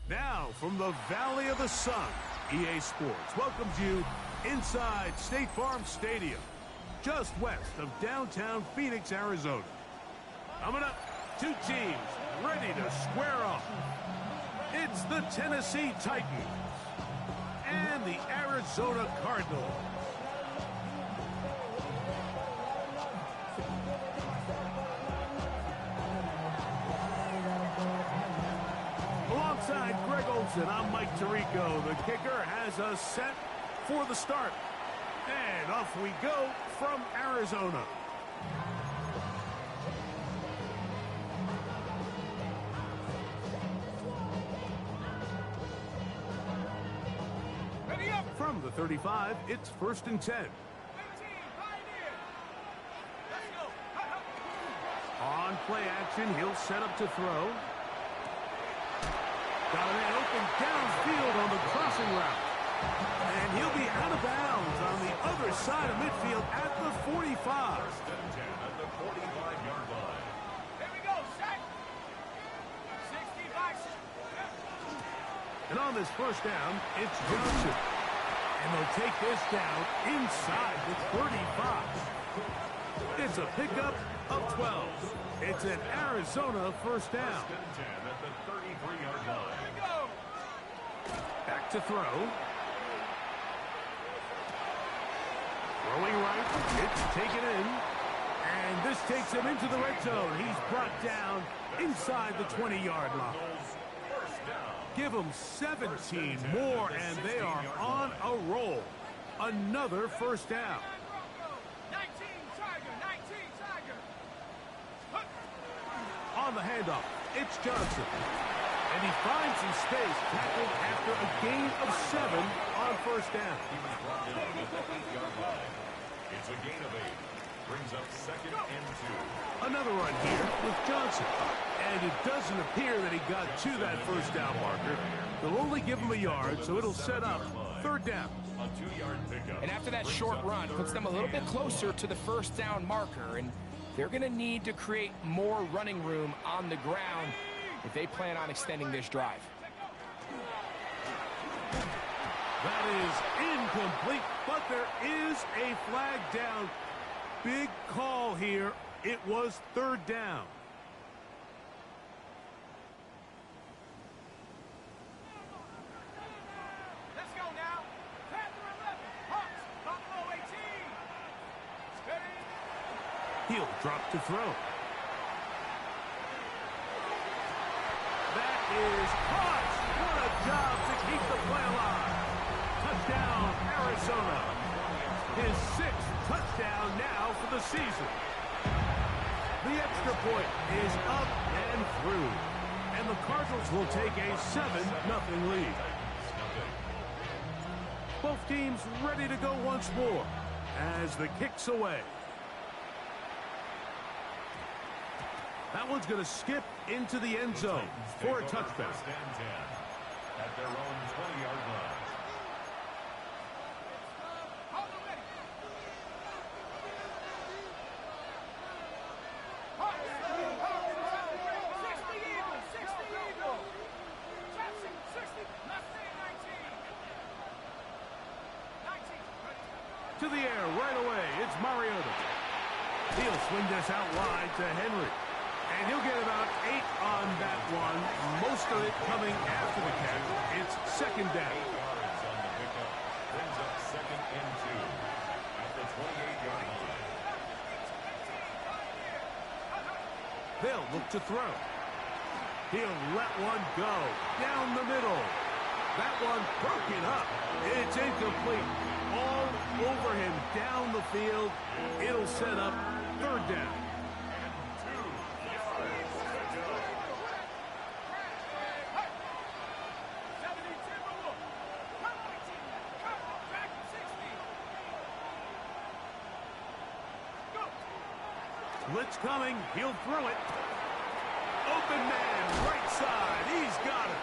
Now, from the Valley of the Sun, EA Sports welcomes you inside State Farm Stadium, just west of downtown Phoenix, Arizona. Coming up, two teams ready to square off. It's the Tennessee Titans and the Arizona Cardinals. Alongside Greg Olson, I'm Mike Tirico. The kicker has us set for the start. And off we go from Arizona. Ready up. From the 35, it's 1st and 10. On play action, he'll set up to throw. Got a man open downfield on the crossing route. And he'll be out of bounds on the other side of midfield at the 45. 1st and 10 at the 45-yard line. Here we go, set. 65. And on this first down, it's Johnson. And they'll take this down inside the 35. It's a pickup of 12. It's an Arizona first down. 1st and 10 at the 33-yard line. Back to throw. Throwing right, it's taken in. And this takes him into the red zone. He's brought down inside the 20-yard line. Give them 17 more, and they are on a roll. Another first down. 19 Tiger. On the handoff, it's Johnson. And he finds some space, tackled after a gain of 7 on first down. He was brought down at the 8-yard line. It's a gain of 8. Brings up 2nd and 2. Another run here with Johnson. And it doesn't appear that he got to that first down marker. They'll only give him a yard, so it'll set up 3rd down. A 2-yard pickup. And after that short run, puts them a little bit closer to the first down marker. And they're going to need to create more running room on the ground if they plan on extending this drive. That is incomplete, but there is a flag down. Big call here. It was 3rd down. Let's go now. Panther 11. Hawks. Buffalo 18. Steady. He'll drop to throw. That is caught. What a job to keep the play alive. Touchdown, Arizona. His 6th touchdown now for the season. The extra point is up and through. And the Cardinals will take a 7-0 lead. Both teams ready to go once more as the kick's away. That one's going to skip into the end zone for a touchback. 1st and 10 at their own 20-yard line. To the air right away. It's Mariota. He'll swing this out wide to Henry. And he'll get about 8 on that one. Most of it coming after the catch. It's 2nd down. 8 yards on the pickup. Brings up 2nd and 2 at the 28-yard line. They'll look to throw. He'll let one go down the middle. That one broken up. It's incomplete. All over him down the field. It'll set up 3rd down. Blitz coming. He'll throw it. Open man, right side. He's got it.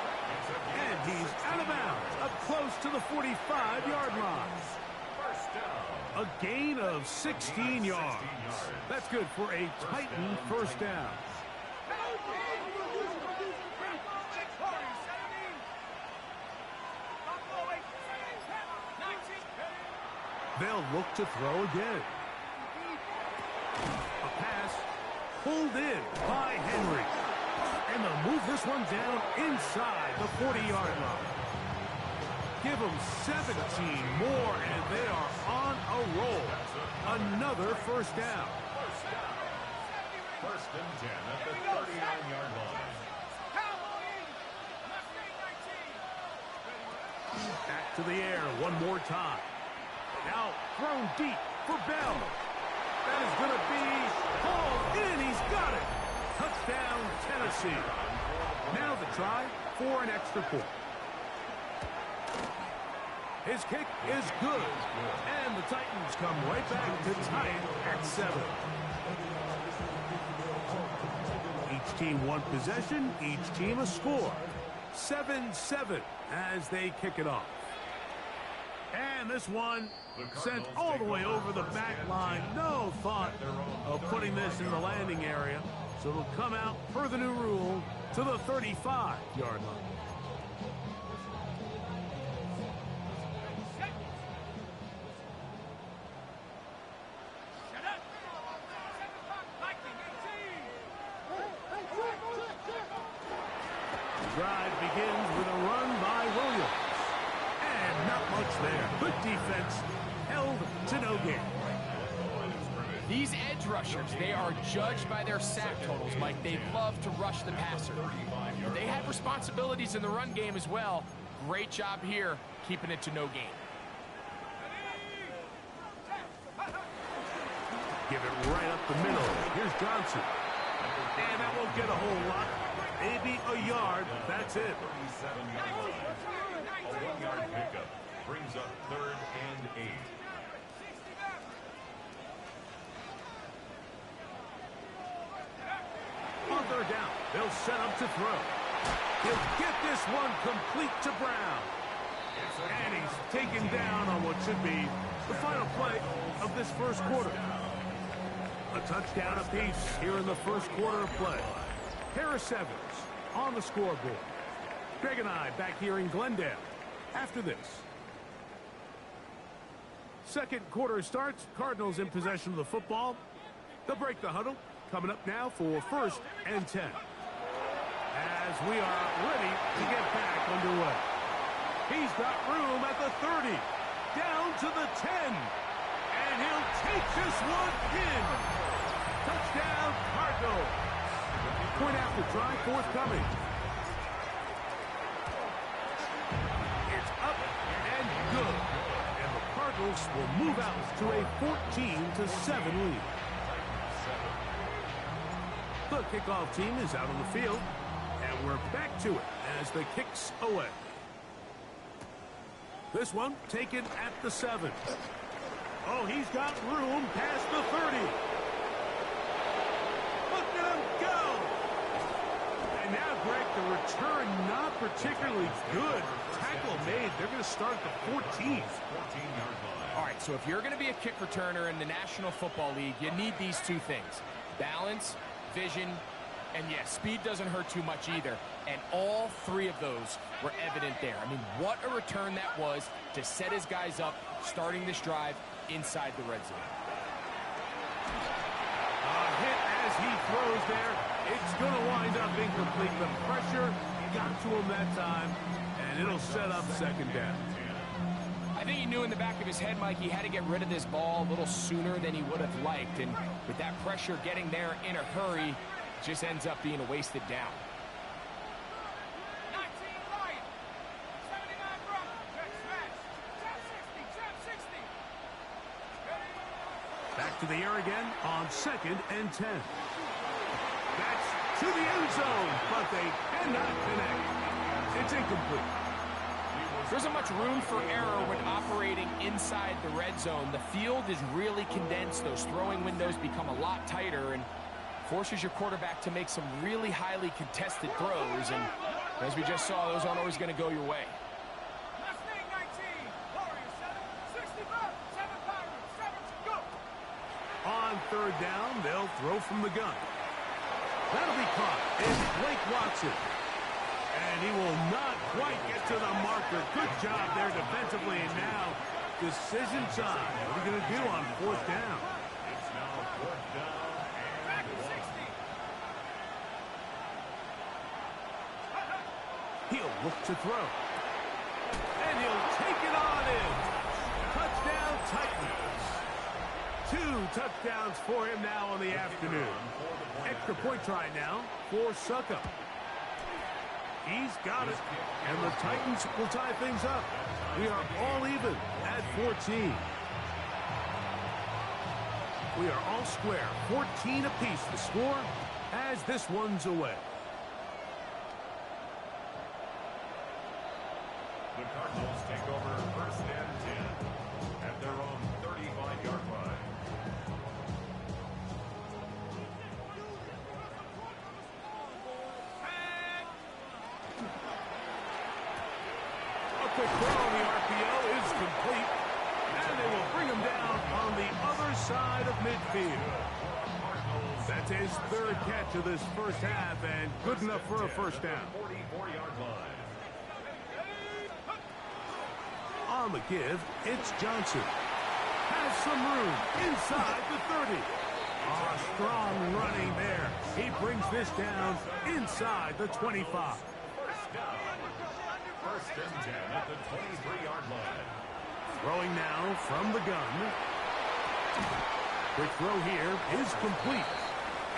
And he's out of bounds, up close to the 45-yard line. A gain of 16 yards. That's good for a Titan first down. They'll look to throw again. A pass pulled in by Henry. And they'll move this one down inside the 40-yard line. Give them 17 more, and they are on a roll. Another first down. First and 10 at the 39-yard line. Back to the air one more time. Now thrown deep for Bell. That is going to be hauled in. He's got it. Touchdown, Tennessee. Now the try for an extra point. His kick is good. And the Titans come right back to tie it at 7. Each team one possession, each team a score. 7-7 as they kick it off. And this one sent all the way over the back line. No thought of putting this in the landing area. So it'll come out per the new rule to the 35-yard line. Drive begins with a run by Williams. And not much there. Good defense. Held to no gain. These edge rushers, they are judged by their sack totals, Mike. They love to rush the passer. But they have responsibilities in the run game as well. Great job here, keeping it to no gain. Give it right up the middle. Here's Johnson. And that won't get a whole lot. Maybe a yard. That's it. 37-yard line. A 1-yard pickup brings up 3rd and 8. On 3rd down, they'll set up to throw. He'll get this one complete to Brown. And he's taken down on what should be the final play of this first quarter. A touchdown apiece here in the first quarter of play. Harris Evans on the scoreboard. Greg and I back here in Glendale after this. Second quarter starts. Cardinals in possession of the football. They'll break the huddle. Coming up now for 1st and 10. As we are ready to get back underway. He's got room at the 30. Down to the 10. And he'll take this one in. Touchdown, Cardinals. Point after try forthcoming. It's up and good. And the Cardinals will move out to a 14-7 lead. The kickoff team is out on the field, and we're back to it as the kick's away. This one taken at the 7. Oh, he's got room past the 30. Look at him go! And now, Greg, the return not particularly good. Tackle made. They're going to start at the 14. 14-yard line. All right, so if you're going to be a kick returner in the National Football League, you need these two things. Balance, vision, and yes, speed doesn't hurt too much either. And all three of those were evident there. I mean, what a return that was to set his guys up, starting this drive inside the red zone. A hit as he throws there. It's going to wind up incomplete. The pressure got to him that time, and it'll set up 2nd down. I think he knew in the back of his head, Mike, he had to get rid of this ball a little sooner than he would have liked. And with that pressure getting there in a hurry, it just ends up being a wasted down. Back to the air again on 2nd and 10. That's to the end zone, but they cannot connect. It's incomplete. There isn't much room for error when operating inside the red zone. The field is really condensed. Those throwing windows become a lot tighter and forces your quarterback to make some really highly contested throws. And as we just saw, those aren't always going to go your way. On 3rd down, they'll throw from the gun. That'll be caught. It's Blake Watson. And he will not quite get to the marker. Good job there defensively. And now decision time. What are you going to do on fourth down? It's now fourth down and 1. He'll look to throw. And he'll take it on in. Touchdown Titans. 2 touchdowns for him now on the afternoon. Extra point try now for Suckup. He's got it. And the Titans will tie things up. We are all even at 14. We are all square. 14 apiece the score as this one's away. The Cardinals take over first and 10 at their own 35-yard line. A quick throw on the RPO is complete. And they will bring him down on the other side of midfield. That's his 3rd catch of this first half and good enough for a first down. 44-yard line. On the give, it's Johnson. Has some room inside the 30. Strong running there. He brings this down inside the 25. First down. First and 10 at the 23-yard line. Throwing now from the gun. Quick throw here is complete.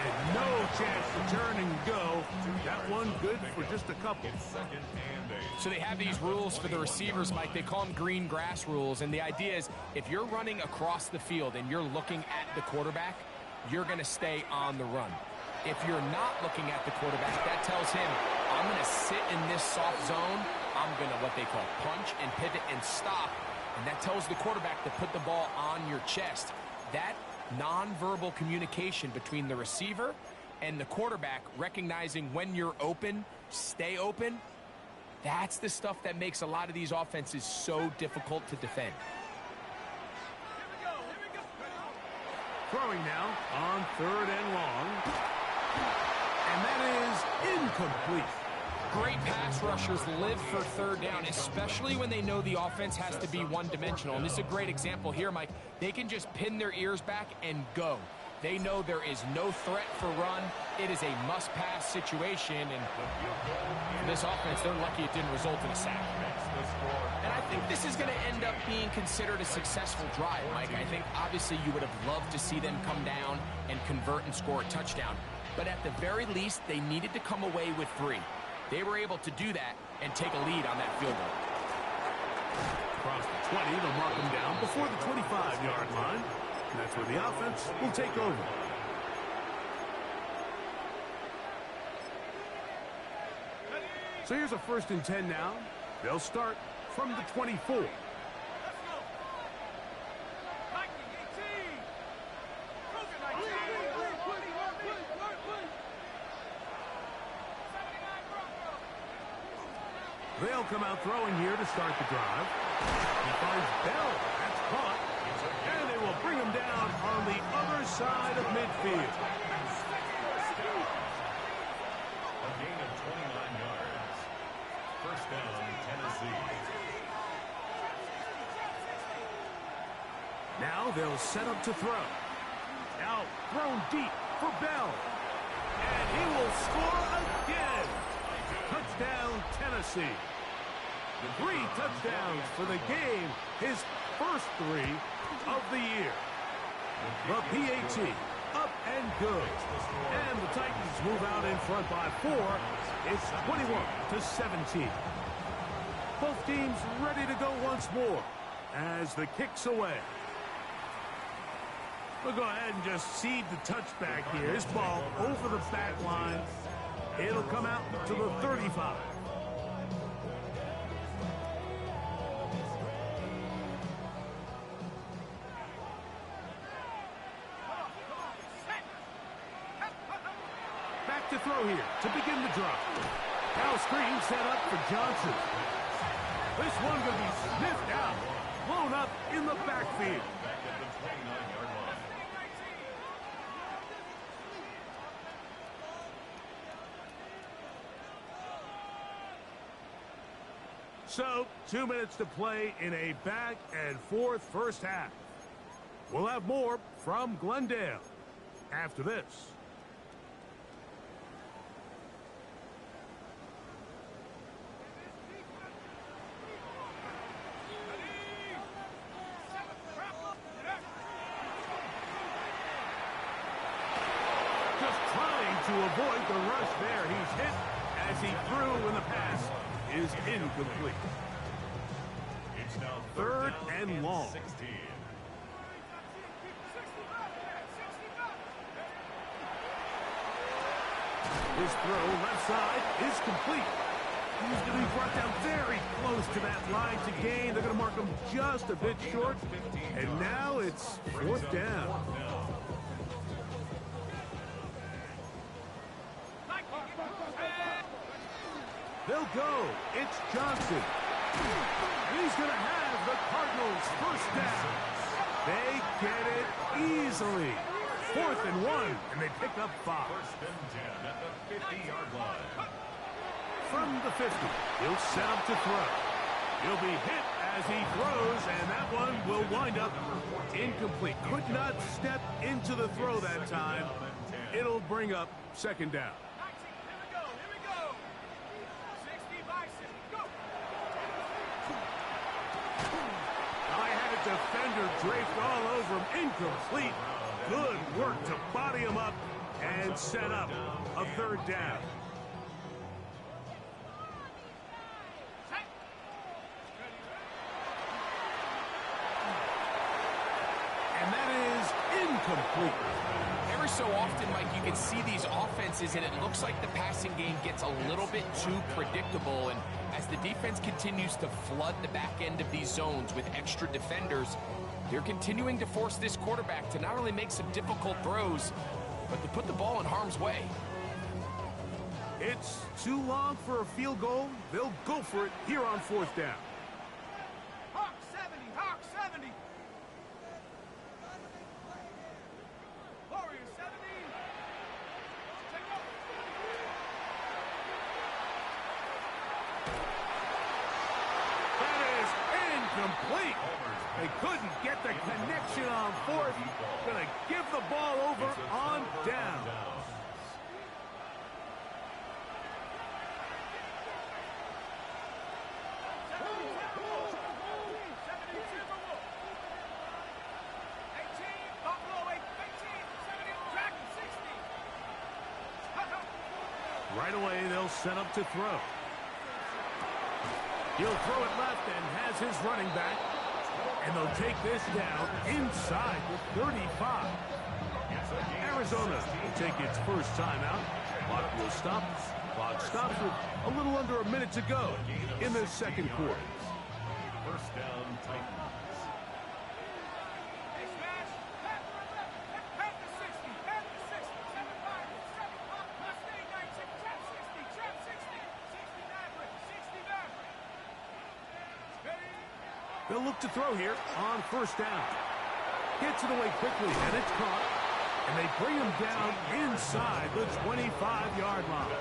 And no chance to turn and go. That one good for just a couple. Second and 8. So they have these rules for the receivers, Mike. They call them green grass rules. And the idea is if you're running across the field and you're looking at the quarterback, you're going to stay on the run. If you're not looking at the quarterback, that tells him, I'm going to sit in this soft zone. I'm going to what they call punch and pivot and stop. And that tells the quarterback to put the ball on your chest. That nonverbal communication between the receiver and the quarterback, recognizing when you're open, stay open, that's the stuff that makes a lot of these offenses so difficult to defend. Throwing now on 3rd and long. And that is incomplete. Great pass rushers live for 3rd down, especially when they know the offense has to be one-dimensional. And this is a great example here, Mike. They can just pin their ears back and go. They know there is no threat for run. It is a must-pass situation. And for this offense, they're lucky it didn't result in a sack. And I think this is going to end up being considered a successful drive, Mike. I think, obviously, you would have loved to see them come down and convert and score a touchdown. But at the very least, they needed to come away with 3. They were able to do that and take a lead on that field goal. Across the 20, they'll mark him down before the 25-yard line. And that's where the offense will take over. So here's a 1st and 10 now. They'll start from the 24. They'll come out throwing here to start the drive. He finds Bell. That's caught. And they will bring him down on the other side of midfield. A gain of 29 yards. First down, Tennessee. Now they'll set up to throw. Now thrown deep for Bell. And he will score again. Touchdown, Tennessee. 3 touchdowns for the game. His first 3 of the year. The PAT up and good. And the Titans move out in front by 4. It's 21-17. Both teams ready to go once more as the kick's away. We'll go ahead and just seed the touchback here. This ball over the back line. It'll come out to the 35. Back to throw here to begin the drive. Now screen set up for Johnson. This one going to be sniffed out. Blown up in the backfield. Back at the 29-yard line. So, 2 minutes to play in a back-and-forth first half. We'll have more from Glendale after this. Just trying to avoid the rush there. He's hit as he threw, and the pass is incomplete. It's now Third and long. 16. His throw left side is complete. He's going to be brought down very close to that line to gain. They're going to mark him just a bit short. And now it's fourth down. They'll go. It's Johnson. And he's going to have the Cardinals first down. They get it easily. 4th and 1, and they pick up 5. First and 10 at the 50-yard line. From the 50, he'll set up to throw. He'll be hit as he throws, and that one will wind up incomplete. Could not step into the throw that time. It'll bring up second down. I had a defender draped all over him. Incomplete. Good work to body him up and set up a third down. And that is incomplete. Every so often, Mike, you can see these offenses, and it looks like the passing game gets a little bit too predictable. And as the defense continues to flood the back end of these zones with extra defenders, they're continuing to force this quarterback to not only make some difficult throws, but to put the ball in harm's way. It's too long for a field goal. They'll go for it here on fourth down. Hawk 70, Hawk 70. Warriors 70. Take off. That is incomplete. They couldn't get the connection on fourth. Gonna give the ball over on down. Right away, they'll set up to throw. He'll throw it left and has his running back. And they'll take this down inside the 35. Arizona will take its first timeout. Clock will stop. Clock stops with a little under a minute to go in the second quarter. First down, Titans. They'll look to throw here on first down. Gets it away quickly, and it's caught. And they bring him down inside the 25-yard line.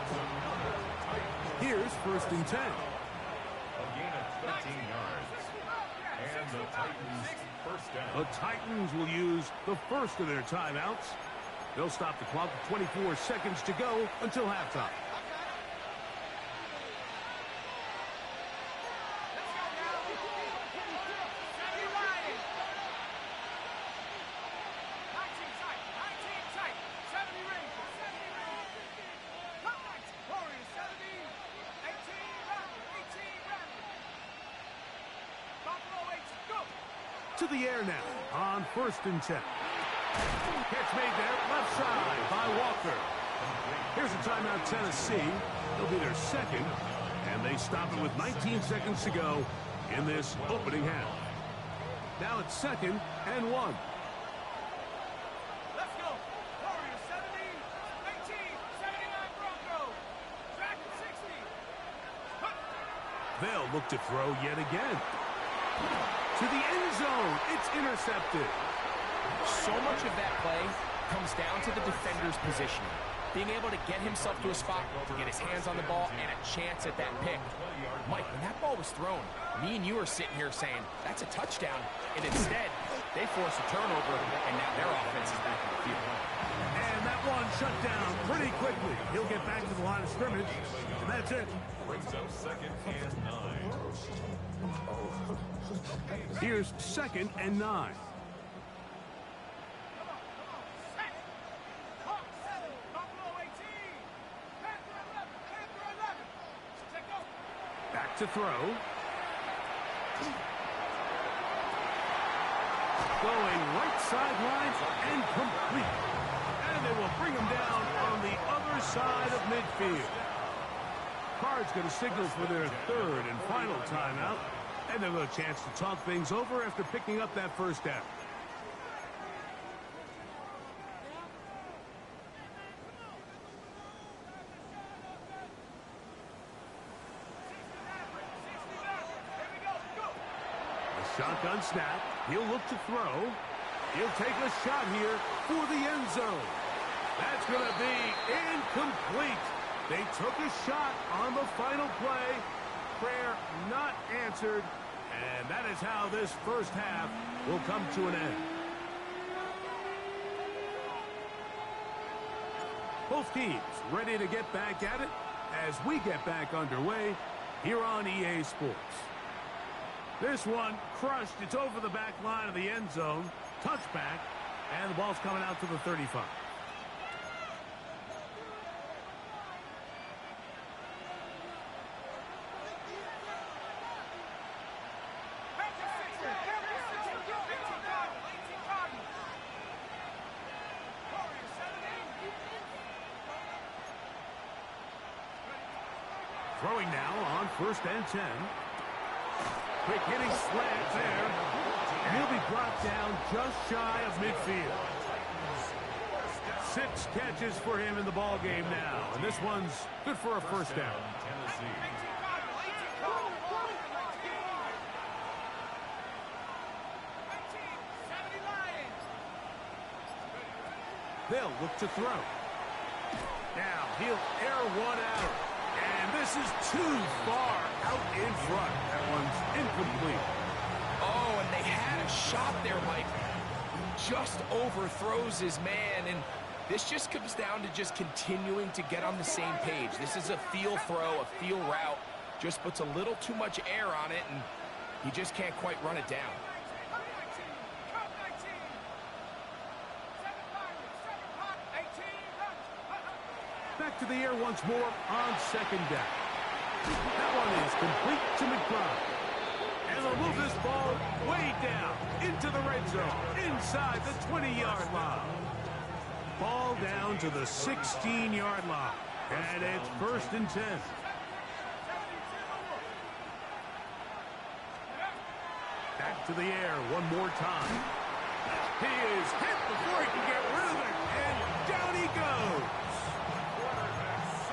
Here's first and 10. A gain of 13 yards. And the Titans first down. The Titans will use the first of their timeouts. They'll stop the clock with 24 seconds to go until halftime. To the air now on first and 10. Catch made there, left side by Walker. Here's a timeout, Tennessee. It'll be their second, and they stop it with 19 seconds to go in this opening half. Now it's second and 1. Let's go. Warriors 70, 18, 79 Broncos. Track 60. They'll look to throw yet again. To the end zone. It's intercepted. So much of that play comes down to the defender's positioning. being able to get himself to a spot, to get his hands on the ball, and a chance at that pick. Mike, when that ball was thrown, me and you are sitting here saying, that's a touchdown. And instead, they force a turnover, and now their offense is back in the field. And that one shut down pretty quickly. He'll get back to the line of scrimmage, and that's it. Brings up 2nd and 9. Here's 2nd and 9. Back to throw. Going right sideline and complete. And they will bring him down on the other side of midfield. Cards going to signal for their 3rd and final timeout. And they'll have a chance to talk things over after picking up that first down. Shotgun snap. He'll look to throw. He'll take a shot here for the end zone. That's going to be incomplete. They took a shot on the final play. Prayer not answered. And that is how this first half will come to an end. Both teams ready to get back at it as we get back underway here on EA Sports. This one crushed. It's over the back line of the end zone. Touchback. And the ball's coming out to the 35. Throwing now on 1st and 10. Quick hitting slant there. And he'll be brought down just shy of midfield. 6 catches for him in the ball game now. And this one's good for a first down. They'll look to throw. Now he'll air one out. And this is too far out in front. That one's incomplete. Oh, and they had a shot there, Mike. Just overthrows his man, and this just comes down to just continuing to get on the same page. This is a feel throw, a feel route. Just puts a little too much air on it, and he just can't quite run it down. Back to the air once more on 2nd down. That one is complete to McBride. And they'll move this ball way down into the red zone, inside the 20-yard line. Ball down to the 16-yard line. And it's 1st and 10. Back to the air one more time. He is hit before he can get rid of it. And down he goes.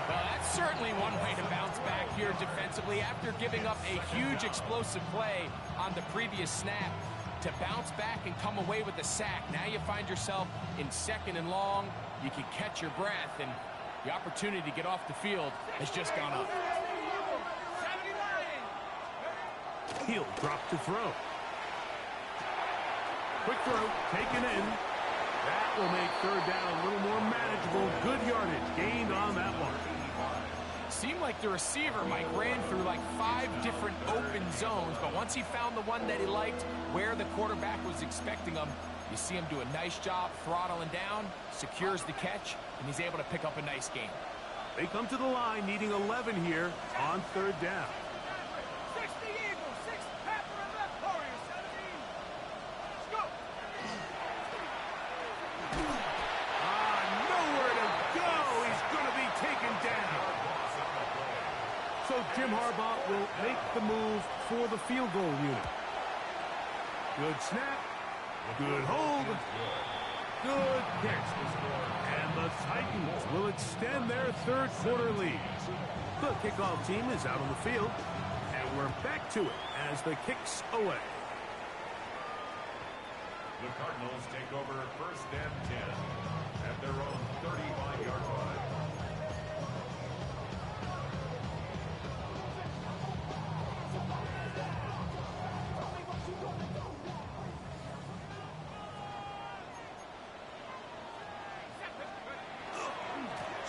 Well, that's certainly one way to bounce back here defensively after giving up a huge explosive play on the previous snap. To bounce back and come away with a sack. Now you find yourself in 2nd and long. You can catch your breath, and the opportunity to get off the field has just gone up. He'll drop to throw. Quick throw, taken in. That will make 3rd down a little more manageable. Good yardage gained on that one. Seemed like the receiver, Mike, ran through like 5 different open zones, but once he found the one that he liked, where the quarterback was expecting him, you see him do a nice job throttling down, secures the catch, and he's able to pick up a nice gain. They come to the line needing 11 here on 3rd down. So Jim Harbaugh will make the move for the field goal unit. Good snap. Good hold. Good catch. And the Titans will extend their 3rd quarter lead. The kickoff team is out on the field. And we're back to it as the kick's away. The Cardinals take over 1st and 10 at their own 35-yard line.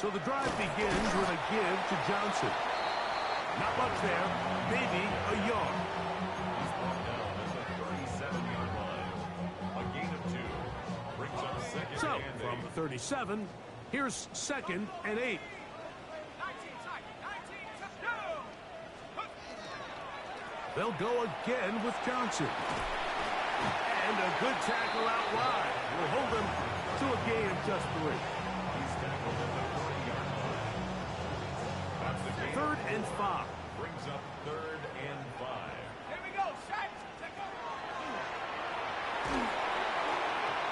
So the drive begins with a give to Johnson. Not much there, maybe a yard. He's brought down at the 37-yard line. A gain of 2 brings up second So and from 8. the 37, here's 2nd and 8. 19 tight, 19 tight, go! They'll go again with Johnson. And a good tackle out wide will hold them to a gain of just 3. He's tackled at the 40-yard line. That's the gain. 3rd and 5. Brings up 3rd and 5. Here we go, set, take over.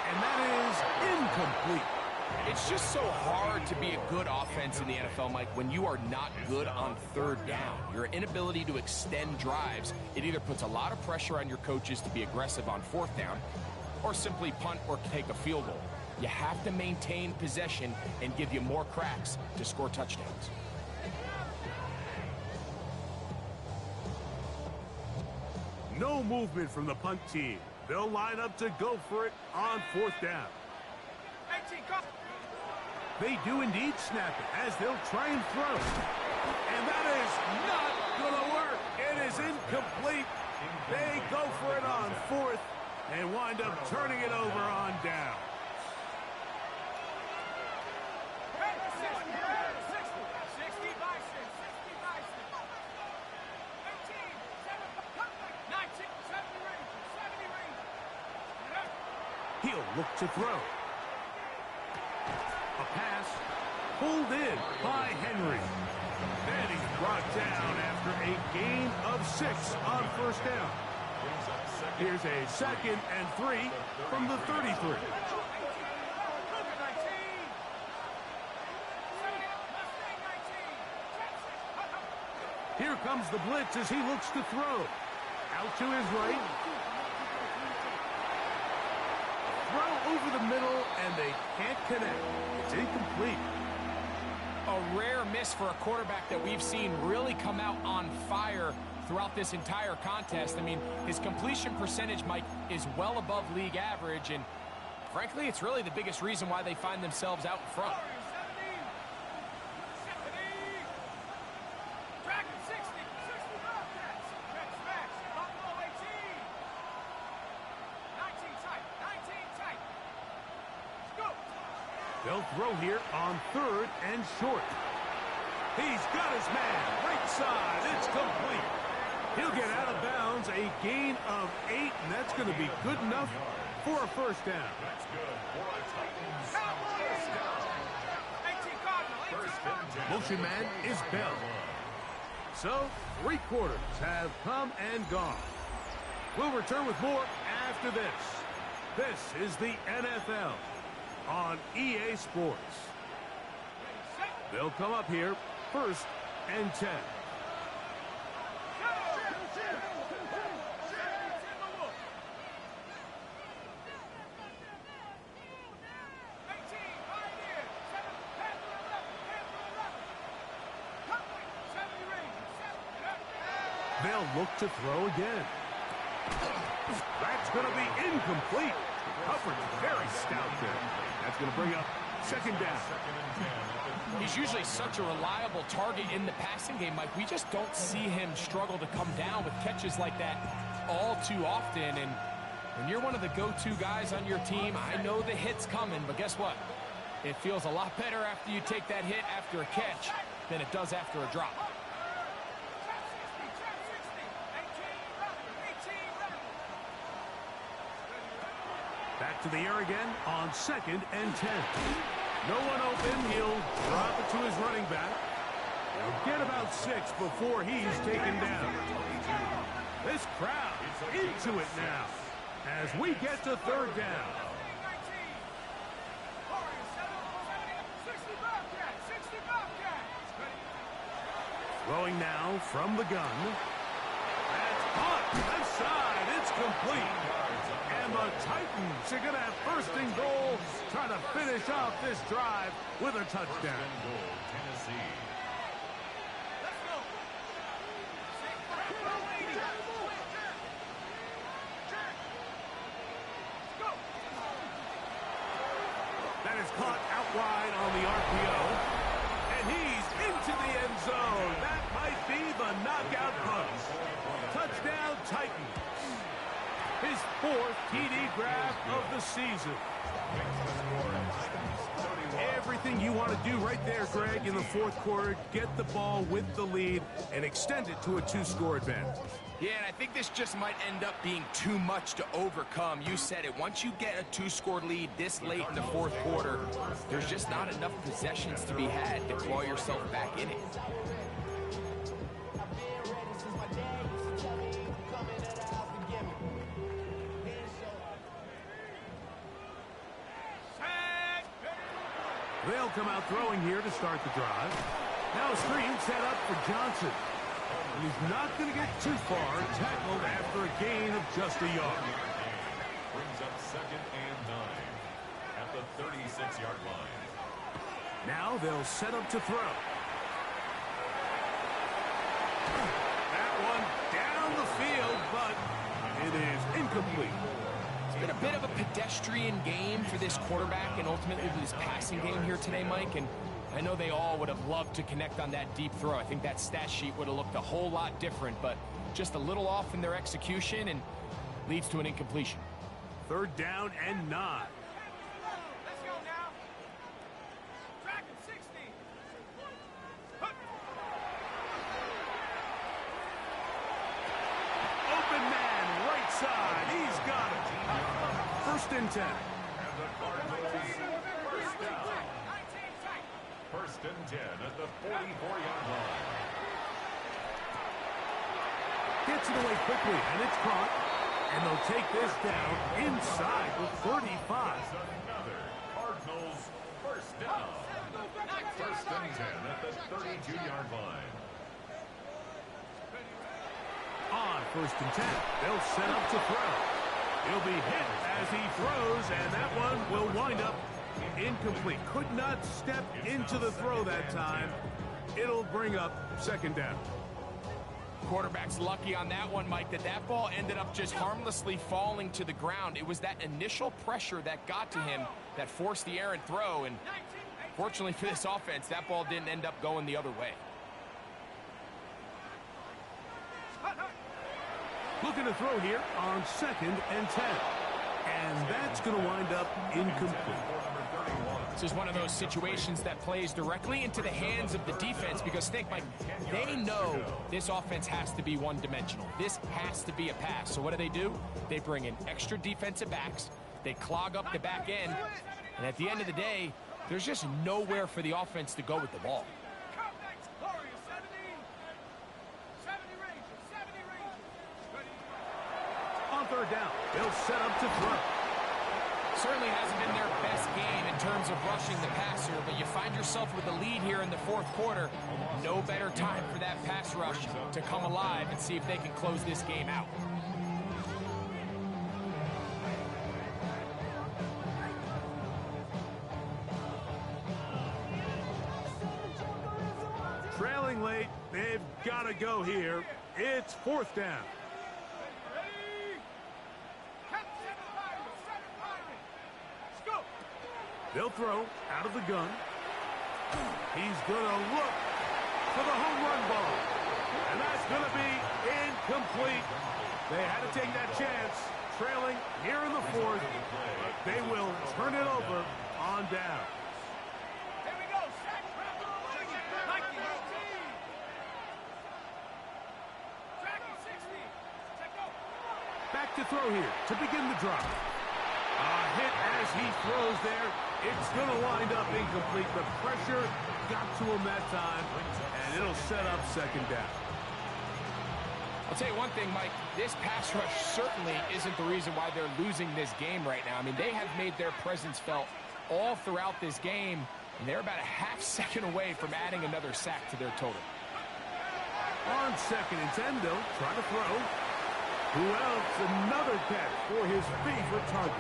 And that is incomplete. It's just so hard to be a good offense in the NFL, Mike, when you are not good on 3rd down. Your inability to extend drives, it either puts a lot of pressure on your coaches to be aggressive on 4th down or simply punt or take a field goal. You have to maintain possession and give you more cracks to score touchdowns. No movement from the punt team. They'll line up to go for it on 4th down. 18, go! They do indeed snap it as they'll try and throw. And that is not going to work. It is incomplete. They go for it on 4th and wind up turning it over on down. 60 Bison, 60 Bison. 18, 7, 19, 70 Rangers, 70 Rangers. He'll look to throw. A pass pulled in by Henry. Then he's brought down after a gain of 6 on 1st down. Here's a 2nd and 3 from the 33. Here comes the blitz as he looks to throw. Out to his right. Throw over the middle, and they can't connect. It's incomplete. A rare miss for a quarterback that we've seen really come out on fire throughout this entire contest. I mean, his completion percentage, Mike, is well above league average, and frankly, it's really the biggest reason why they find themselves out in front. They'll throw here on 3rd and short. He's got his man. Right side. It's complete. He'll get out of bounds. A gain of 8, and that's going to be good enough for a 1st down. That's good for a Titans. First down. Motion man is Bell. So, 3 quarters have come and gone. We'll return with more after this. This is the NFL on EA Sports. They'll come up here 1st and 10. They'll look to throw again. That's going to be incomplete. Coverage very stout there. That's going to bring up 2nd down. He's usually such a reliable target in the passing game, Mike. We just don't see him struggle to come down with catches like that all too often. And when you're one of the go-to guys on your team, I know the hit's coming, but guess what? It feels a lot better after you take that hit after a catch than it does after a drop. Back to the air again on 2nd and 10. No one open. He'll drop it to his running back. He'll get about 6 before he's taken down. This crowd into it now as we get to 3rd down. Throwing now from the gun. That's caught. Left side. It's complete. And the Titans are going to have 1st and goal, trying to finish off this drive with a touchdown. 1st and goal, Tennessee. That is caught out wide on the RPO. He's into the end zone. That might be the knockout punch. Touchdown, Titans. His 4th TD grab of the season. Everything you want to do right there, Greg, in the 4th quarter. Get the ball with the lead and extend it to a 2-score advantage. Yeah, and I think this just might end up being too much to overcome. You said it. Once you get a 2-score lead this late in the 4th quarter, there's just not enough possessions to be had to claw yourself back in it. They'll come out throwing here to start the drive. Now a screen set up for Johnson. And he's not going to get too far, tackled after a gain of just a yard. Brings up 2nd and 9 at the 36-yard line. Now they'll set up to throw. That one down the field, but it is incomplete. It's been a bit of a pedestrian game for this quarterback and ultimately this passing game here today, Mike. And I know they all would have loved to connect on that deep throw. I think that stat sheet would have looked a whole lot different, but just a little off in their execution and leads to an incompletion. 3rd down and 9. Let's go now. Track him 60. Open man, right side. He's got it. 1st and 10. And the Cardinals first down. 1st and 10 at the 44-yard line. Gets it away quickly, and it's caught. And they'll take this down inside the 35. Another Cardinals first down. 1st and 10 at the 32-yard line. On 1st and 10, they'll set up to throw. He'll be hit as he throws, and that one will wind up incomplete. Could not step into the throw that time. It'll bring up 2nd down. Quarterback's lucky on that one, Mike, that ball ended up just harmlessly falling to the ground. It was that initial pressure that got to him that forced the errant throw, and fortunately for this offense, that ball didn't end up going the other way. Looking to throw here on 2nd and 10. And that's going to wind up incomplete. This is one of those situations that plays directly into the hands of the defense because, think, Mike, they know this offense has to be one-dimensional. This has to be a pass. So what do? They bring in extra defensive backs. They clog up the back end. And at the end of the day, there's just nowhere for the offense to go with the ball. On 3rd down, they'll set up to throw. Certainly hasn't been their best game in terms of rushing the passer, but you find yourself with a lead here in the 4th quarter. No better time for that pass rush to come alive and see if they can close this game out. Trailing late, they've got to go here. It's 4th down. They'll throw out of the gun. He's going to look for the home run ball. And that's going to be incomplete. They had to take that chance, trailing here in the 4th. But they will turn it over on down. Here we go. Back to throw here to begin the drive. A hit as he throws there. It's going to wind up incomplete. The pressure got to him that time, and it'll set up 2nd down. I'll tell you one thing, Mike, this pass rush certainly isn't the reason why they're losing this game right now. I mean, they have made their presence felt all throughout this game, and they're about a half second away from adding another sack to their total. On 2nd and 10, they'll try to throw. Who else? Another catch for his favorite target.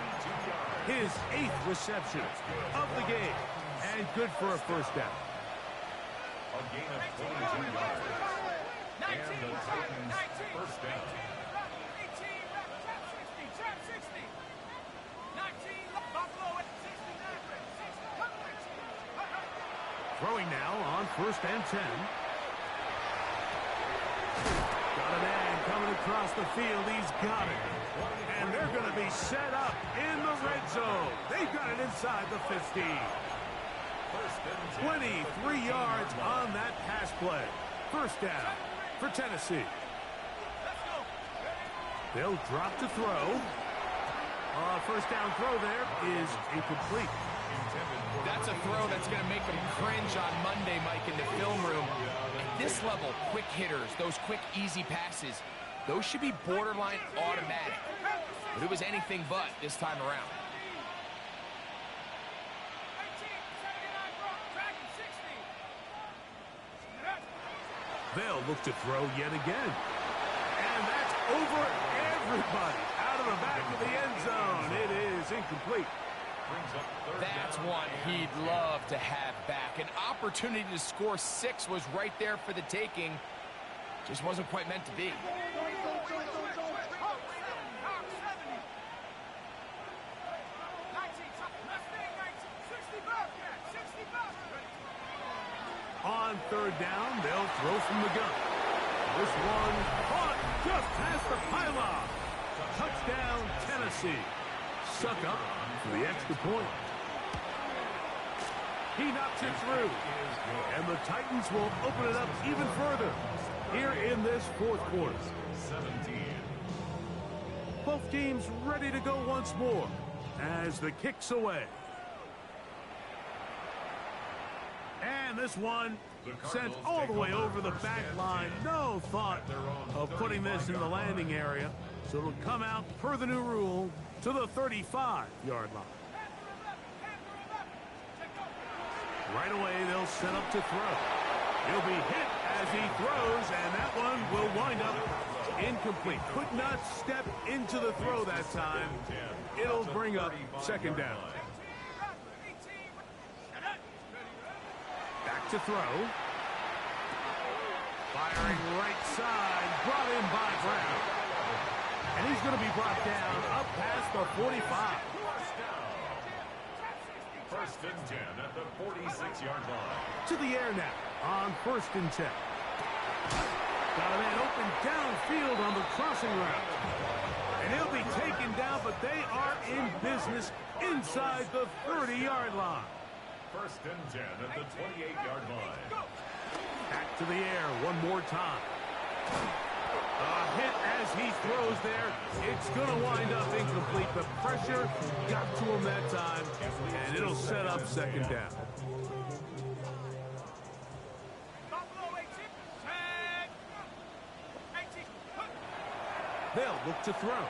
His 8th reception of the game. And good for a 1st down. A gain of 22 yards. And the Titans first down. Throwing now on 1st and 10. Got a man coming across the field. He's got it. And they're going to be set up in the red zone. They've got it inside the 15. 23 yards on that pass play. 1st down for Tennessee. They'll drop to throw. 1st down throw there is incomplete. That's a throw that's going to make them cringe on Monday, Mike, in the film room. At this level, quick hitters, those quick, easy passes, those should be borderline automatic. But it was anything but this time around. They'll look to throw yet again. And that's over everybody. Out of the back of the end zone. It is incomplete. That's one he'd love to have back. An opportunity to score 6 was right there for the taking. Just wasn't quite meant to be. On 3rd down, they'll throw from the gun. This one caught just past the pylon. Touchdown, Tennessee. Suck up for the extra point. He knocks it through. And the Titans will open it up even further here in this 4th quarter. 17. Both teams ready to go once more as the kick's away. And this one sent all the way over the back line. No thought of putting this in the landing area. So it'll come out per the new rule to the 35-yard line. Right away, they'll set up to throw. He'll be hit as he throws, and that one will wind up incomplete. Could not step into the throw that time. It'll bring up 2nd down. Back to throw. Firing right side, brought in by Brown. And he's going to be brought down up past the 45. 1st and 10 at the 46-yard line. To the air now on 1st and 10. Got a man open downfield on the crossing route. And he'll be taken down, but they are in business inside the 30-yard line. 1st and 10 at the 28-yard line. Back to the air one more time. A hit as he throws there. It's going to wind up incomplete. The pressure got to him that time, and it'll set up 2nd down. They'll look to throw.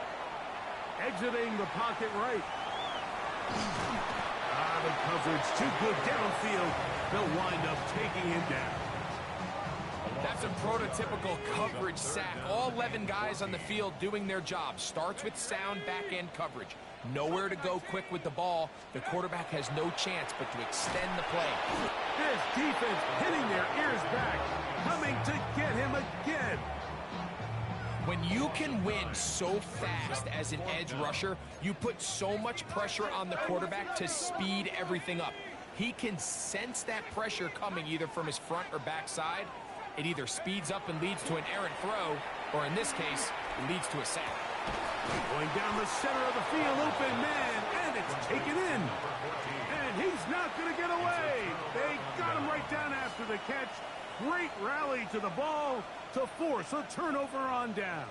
Exiting the pocket right. The coverage too good downfield. They'll wind up taking him down. That's a prototypical coverage sack. All 11 guys on the field doing their job. Starts with sound back-end coverage. Nowhere to go quick with the ball. The quarterback has no chance but to extend the play. This defense hitting their ears back, coming to get him again. When you can win so fast as an edge rusher, you put so much pressure on the quarterback to speed everything up. He can sense that pressure coming either from his front or back side. It either speeds up and leads to an errant throw, or in this case, it leads to a sack. Going down the center of the field, open man, and it's taken in. And he's not going to get away. They got him right down after the catch. Great rally to the ball to force a turnover on down.